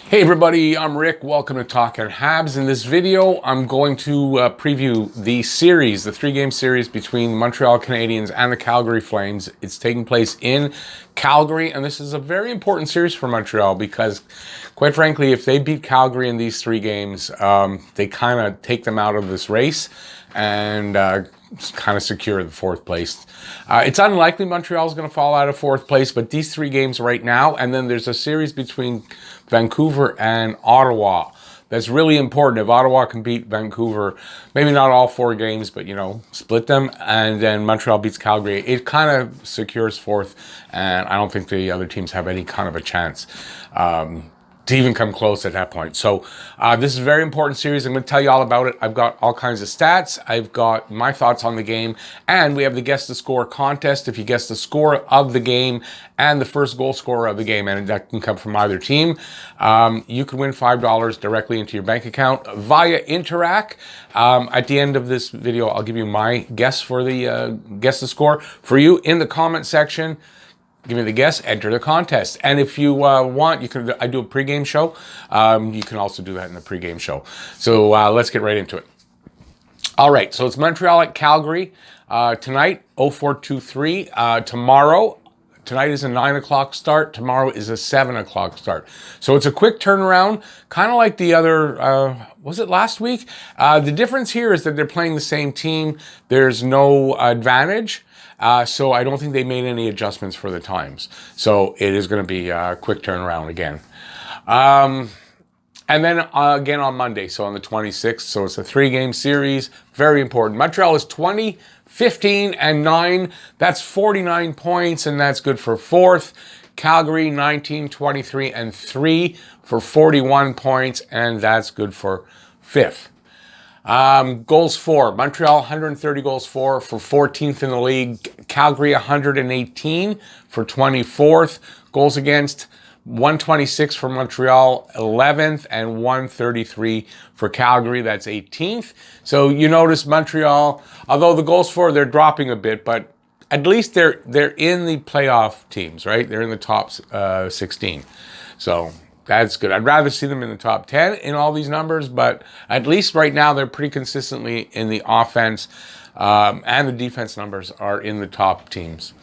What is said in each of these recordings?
Hey everybody, I'm Rick. Welcome to Talking Habs. In this video, I'm going to preview the series, the three-game series between the Montreal Canadiens and the Calgary Flames. It's taking place in Calgary, and this is a very important series for Montreal because, quite frankly, if they beat Calgary in these three games, they kind of take them out of this race and kind of secure the fourth place. It's unlikely Montreal is going to fall out of fourth place, but these three games right now, and then there's a series between Vancouver and Ottawa. That's really important. If Ottawa can beat Vancouver, maybe not all four games, but, split them, and then Montreal beats Calgary, it kind of secures fourth, and I don't think the other teams have any kind of a chance to even come close at that point. So this is a very important series. I'm going to tell you all about it. I've got all kinds of stats. I've got my thoughts on the game. And we have the Guess the Score contest. If you guess the score of the game and the first goal scorer of the game, and that can come from either team, you can win $5 directly into your bank account via Interac. At the end of this video, I'll give you my guess for the Guess the Score. For you, in the comment section, give me the guess, enter the contest. And if you want, I do a pregame show. You can also do that in the pregame show. So let's get right into it. All right, so it's Montreal at Calgary tonight, 0423. Tonight is a 9 o'clock start. Tomorrow is a 7 o'clock start. So it's a quick turnaround, kind of like the other, was it last week? The difference here is that they're playing the same team. There's no advantage. So I don't think they made any adjustments for the times. So it is going to be a quick turnaround again. And then again on Monday, so on the 26th. So it's a three-game series. Very important. Montreal is 20, 15, and 9. That's 49 points, and that's good for fourth. Calgary, 19, 23, and 3 for 41 points, and that's good for fifth. Goals for Montreal, 130 goals for 14th in the league. Calgary, 118 for 24th. Goals against, 126 for Montreal, 11th, and 133 for Calgary. That's 18th. So you notice Montreal, although the goals for, they're dropping a bit, but at least they're in the playoff teams, right? They're in the top 16. So that's good. I'd rather see them in the top 10 in all these numbers, but at least right now they're pretty consistently in the offense, and the defense numbers are in the top teams.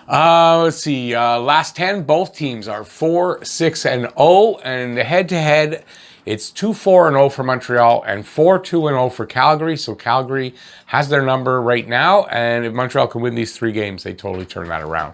Let's see. Last 10, both teams are 4-6-0, and the head-to-head, it's 2-4-0 for Montreal and 4-2-0 for Calgary. So Calgary has their number right now, and if Montreal can win these three games, they totally turn that around.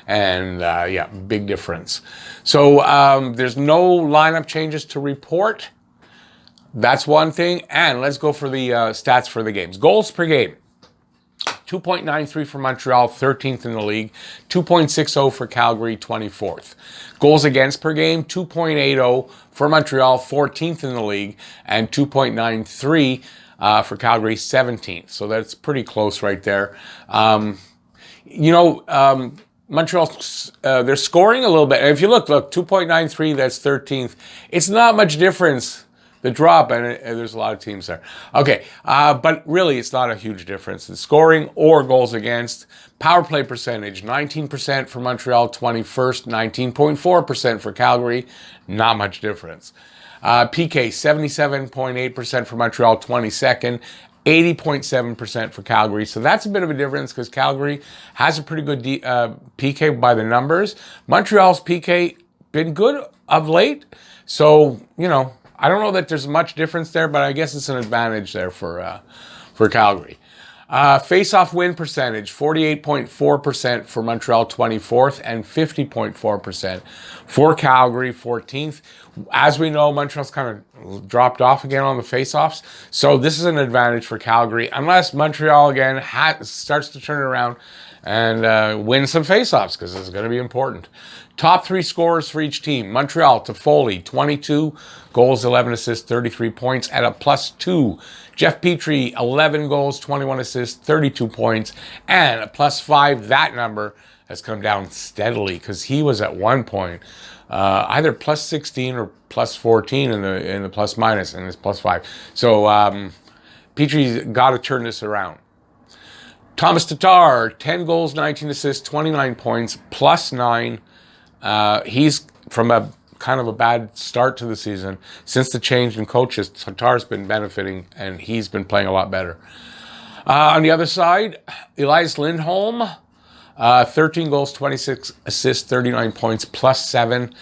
And yeah, big difference. So there's no lineup changes to report. That's one thing. And let's go for the stats for the games. Goals per game. 2.93 for Montreal, 13th in the league. 2.60 for Calgary, 24th. Goals against per game, 2.80 for Montreal, 14th in the league. And 2.93 for Calgary, 17th. So that's pretty close right there. Montreal, they're scoring a little bit. And if you look, 2.93, that's 13th. It's not much difference, the drop, and there's a lot of teams there. Okay, but really, it's not a huge difference in scoring or goals against. Power play percentage, 19% for Montreal, 21st, 19.4% for Calgary. Not much difference. PK, 77.8% for Montreal, 22nd. 80.7% for Calgary. So that's a bit of a difference because Calgary has a pretty good PK by the numbers. Montreal's PK been good of late. So, I don't know that there's much difference there, but I guess it's an advantage there for Calgary. Face-off win percentage, 48.4% for Montreal, 24th, and 50.4% for Calgary, 14th. As we know, Montreal's kind of dropped off again on the face-offs, so this is an advantage for Calgary, unless Montreal again starts to turn it around and win some face-offs, because it's going to be important. Top three scorers for each team. Montreal, Toffoli, 22 goals, 11 assists, 33 points at a +2. Jeff Petrie, 11 goals, 21 assists, 32 points, and a +5. That number has come down steadily because he was at one point either +16 or +14 in the plus-minus, and it's +5. So Petrie's got to turn this around. Thomas Tatar, 10 goals, 19 assists, 29 points, +9. He's from a kind of a bad start to the season. Since the change in coaches, Tatar's been benefiting, and he's been playing a lot better. On the other side, Elias Lindholm, 13 goals, 26 assists, 39 points, +7.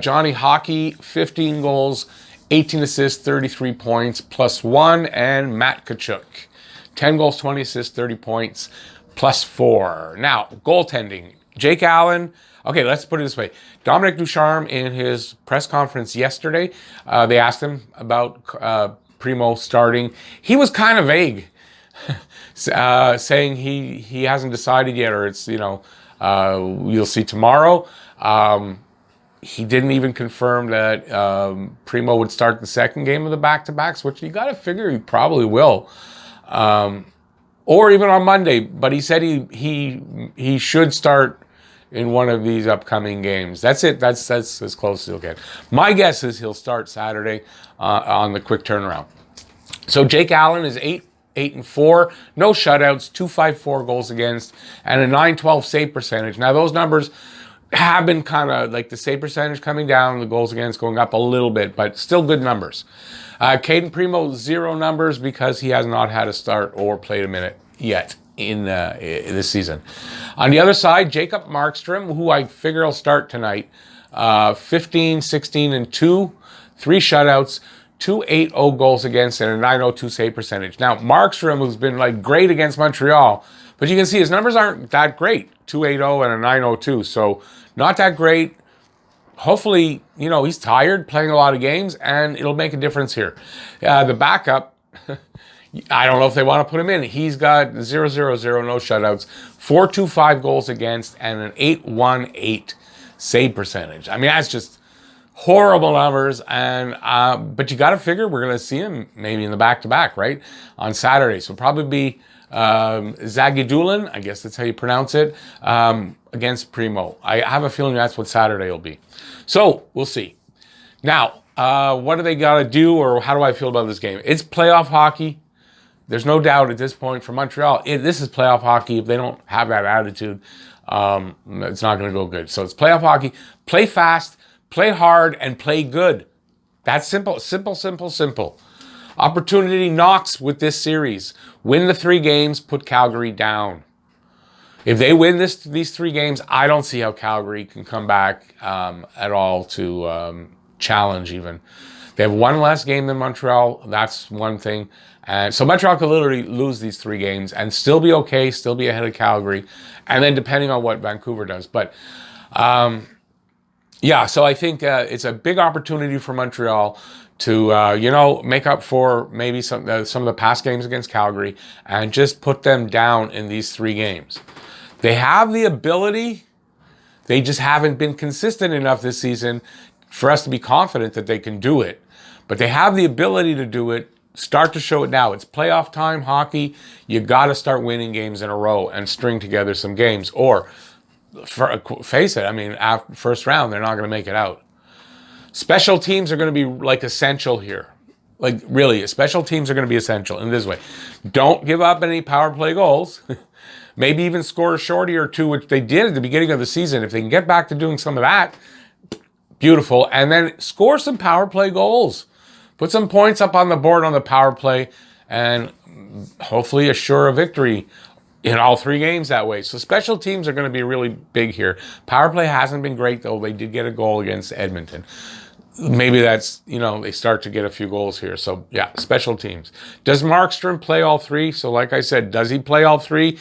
Johnny Hockey, 15 goals, 18 assists, 33 points, +1. And Matt Tkachuk, 10 goals, 20 assists, 30 points, +4. Now, goaltending. Jake Allen. Okay, let's put it this way. Dominic Ducharme, in his press conference yesterday, they asked him about Primo starting. He was kind of vague, saying he hasn't decided yet, or it's, you'll see tomorrow. He didn't even confirm that Primo would start the second game of the back-to-backs, which you got to figure he probably will. Or even on Monday, but he said he should start in one of these upcoming games. That's it. That's as close as he'll get. My guess is he'll start Saturday on the quick turnaround. So Jake Allen is 8-4, no shutouts, .254 goals against, and a .912 save percentage. Now those numbers have been kind of like the save percentage coming down, the goals against going up a little bit, but still good numbers. Caden Primo, 0 numbers because he has not had a start or played a minute yet in this season. On the other side, Jacob Markstrom, who I figure will start tonight, 15, 16, and 2, 3 shutouts, .280 goals against, and a .902 save percentage. Now, Markstrom, who's been great against Montreal, but you can see his numbers aren't that great, .280 and a .902, so not that great. Hopefully, he's tired, playing a lot of games, and it'll make a difference here. The backup, I don't know if they want to put him in. He's got 0-0-0, no shutouts, .425 goals against, and an .818 save percentage. I mean, that's just horrible numbers, and but you got to figure we're going to see him maybe in the back-to-back, right, on Saturday. So probably be Zagidulin, I guess that's how you pronounce it, against Primo. I have a feeling that's what Saturday will be. So we'll see. Now, what do they got to do, or how do I feel about this game? It's playoff hockey. There's no doubt at this point for Montreal, this is playoff hockey. If they don't have that attitude, it's not going to go good. So it's playoff hockey. Play fast, play hard, and play good. That's simple, simple, simple, simple. Opportunity knocks with this series. Win the 3 games, put Calgary down. If they win these 3 games, I don't see how Calgary can come back at all to challenge even. They have 1 less game than Montreal. That's one thing. And so Montreal could literally lose these 3 games and still be okay, still be ahead of Calgary. And then depending on what Vancouver does. But yeah, so I think it's a big opportunity for Montreal to, make up for maybe some of the past games against Calgary and just put them down in these 3 games. They have the ability. They just haven't been consistent enough this season for us to be confident that they can do it. But they have the ability to do it. Start to show it now. It's playoff time, hockey. You got to start winning games in a row and string together some games. Or, face it, I mean, after first round, they're not going to make it out. Special teams are going to be essential here. Really, special teams are going to be essential in this way. Don't give up any power play goals. Maybe even score a shorty or 2, which they did at the beginning of the season. If they can get back to doing some of that, beautiful. And then score some power play goals. Put some points up on the board on the power play and hopefully assure a victory in all 3 games that way. So special teams are going to be really big here. Power play hasn't been great, though. They did get a goal against Edmonton. Maybe that's, they start to get a few goals here. So, yeah, special teams. Does Markstrom play all 3? So, like I said, does he play all 3?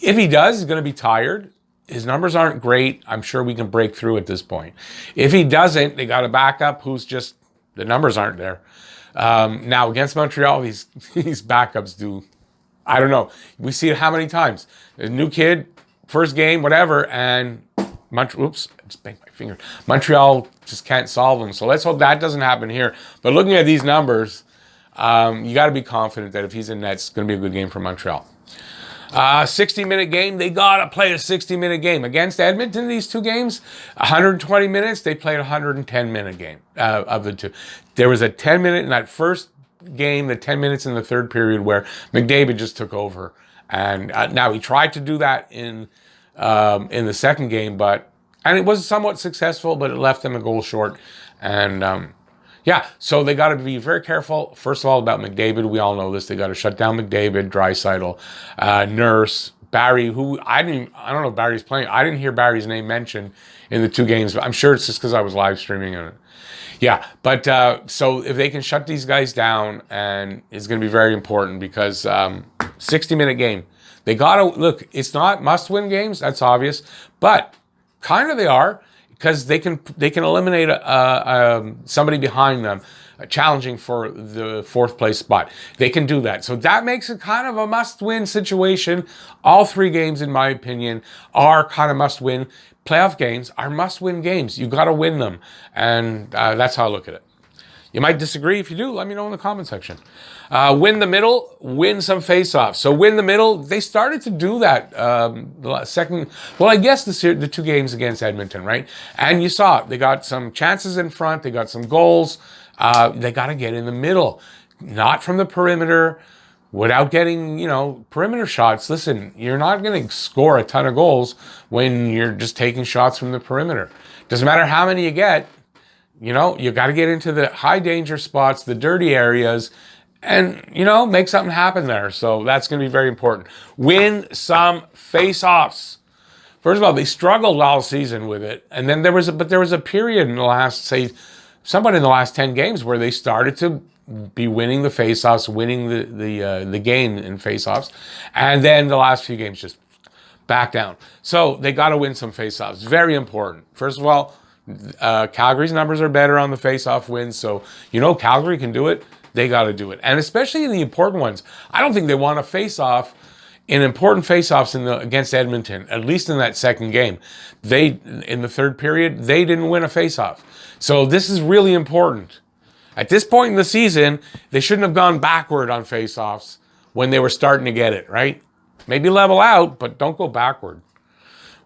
If he does, he's going to be tired. His numbers aren't great. I'm sure we can break through at this point. If he doesn't, they got a backup who's just, the numbers aren't there. Now, against Montreal, these backups do, I don't know. We see it how many times? A new kid, first game, whatever, and oops, I just banged my finger. Montreal just can't solve them. So let's hope that doesn't happen here. But looking at these numbers, you got to be confident that if he's in net, it's going to be a good game for Montreal. 60-minute game. They got to play a 60-minute game. Against Edmonton, these 2 games, 120 minutes. They played a 110-minute game of the 2. There was a 10-minute in that first game, the 10 minutes in the third period where McDavid just took over. And now he tried to do that in the second game, but And it was somewhat successful, but it left them a goal short. And yeah, so they got to be very careful. First of all, about McDavid, we all know this. They got to shut down McDavid, Draisaitl, Nurse, Barry, who I don't know if Barry's playing. I didn't hear Barry's name mentioned in the 2 games, but I'm sure it's just because I was live streaming it. Yeah, but so if they can shut these guys down, and it's going to be very important because 60-minute game. They got to, look, it's not must-win games, that's obvious, but kind of they are, because they can eliminate somebody behind them challenging for the 4th place spot. They can do that. So that makes it kind of a must-win situation. All 3 games, in my opinion, are kind of must-win. Playoff games are must-win games. You got to win them. And that's how I look at it. You might disagree. If you do, let me know in the comment section. Win the middle, win some face-offs. So win the middle, they started to do that I guess the 2 games against Edmonton, right? And you saw it. They got some chances in front. They got some goals. They got to get in the middle, not from the perimeter, without getting, perimeter shots. Listen, you're not going to score a ton of goals when you're just taking shots from the perimeter. Doesn't matter how many you get. You got to get into the high danger spots, the dirty areas, and, make something happen there. So that's going to be very important. Win some face-offs. First of all, they struggled all season with it. And then there was a period in the last, somebody in the last 10 games where they started to be winning the face-offs, winning the game in face-offs. And then the last few games just back down. So they got to win some face-offs. Very important. First of all, Calgary's numbers are better on the face-off wins. So, Calgary can do it. They got to do it. And especially in the important ones. I don't think they want to face-off in important face-offs against Edmonton, at least in that second game. In the 3rd period, they didn't win a face-off. So this is really important. At this point in the season, they shouldn't have gone backward on face-offs when they were starting to get it, right? Maybe level out, but don't go backward.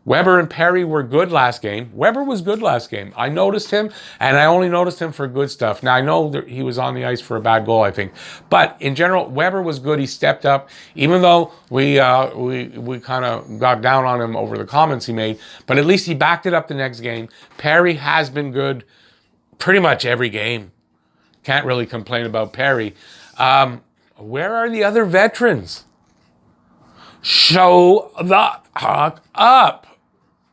Weber and Perry were good last game. Weber was good last game. I noticed him, and I only noticed him for good stuff. Now, I know that he was on the ice for a bad goal, I think. But in general, Weber was good. He stepped up, even though we kind of got down on him over the comments he made. But at least he backed it up the next game. Perry has been good pretty much every game. Can't really complain about Perry. Where are the other veterans? Show the fuck up.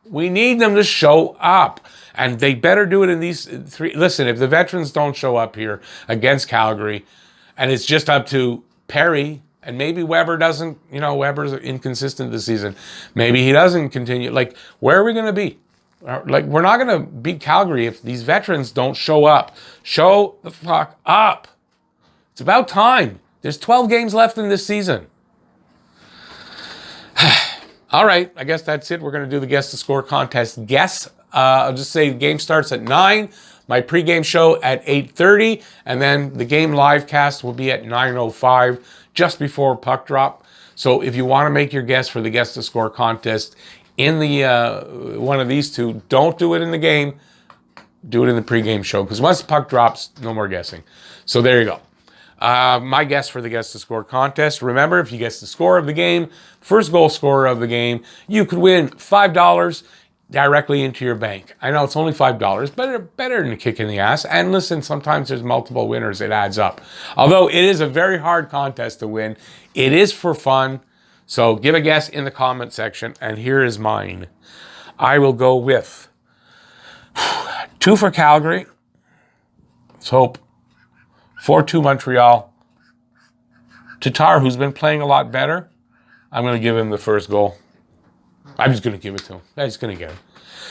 We need them to show up. And they better do it in these 3. Listen, if the veterans don't show up here against Calgary, and it's just up to Perry, and maybe Weber doesn't, Weber's inconsistent this season. Maybe he doesn't continue. Where are we going to be? We're not going to beat Calgary if these veterans don't show up. Show the fuck up. It's about time. There's 12 games left in this season. All right, I guess that's it. We're going to do the Guess the Score contest. Guess. I'll just say the game starts at 9. My pregame show at 8:30. And then the game live cast will be at 9:05, just before puck drop. So if you want to make your guess for the Guess the Score contest in the one of these 2, don't do it in the game. Do it in the pregame show. Because once the puck drops, no more guessing. So there you go. My guess for the Guess the Score contest. Remember, if you guess the score of the game, first goal scorer of the game, you could win $5 directly into your bank. I know it's only $5, but better than a kick in the ass. And listen, sometimes there's multiple winners. It adds up. Although it is a very hard contest to win. It is for fun. So give a guess in the comment section. And here is mine. I will go with 2 for Calgary. Let's hope. 4-2 Montreal. Tatar, who's been playing a lot better, I'm going to give him the first goal. I'm just going to give it to him. I'm just going to get it.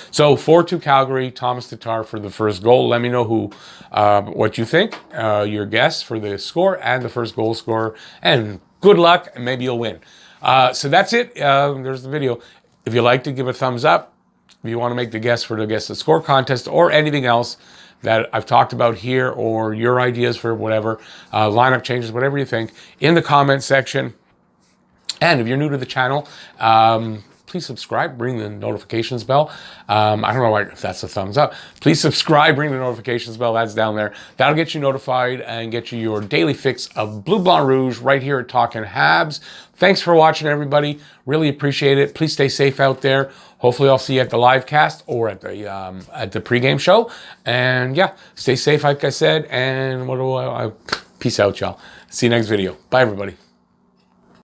So 4-2 Calgary, Thomas Tatar for the first goal. Let me know what you think, your guess for the score and the first goal scorer. And good luck, and maybe you'll win. So that's it. There's the video. If you like to give a thumbs up, if you want to make the guess for the Guess the Score contest or anything else that I've talked about here, or your ideas for whatever, lineup changes, whatever you think, in the comment section. And if you're new to the channel, please subscribe, ring the notifications bell. I don't know why that's a thumbs up. Please subscribe, ring the notifications bell. That's down there. That'll get you notified and get you your daily fix of Bleu Blanc Rouge right here at Talkin' Habs. Thanks for watching, everybody. Really appreciate it. Please stay safe out there. Hopefully I'll see you at the live cast or at the pregame show. And yeah, stay safe, like I said. And peace out, y'all. See you next video. Bye, everybody.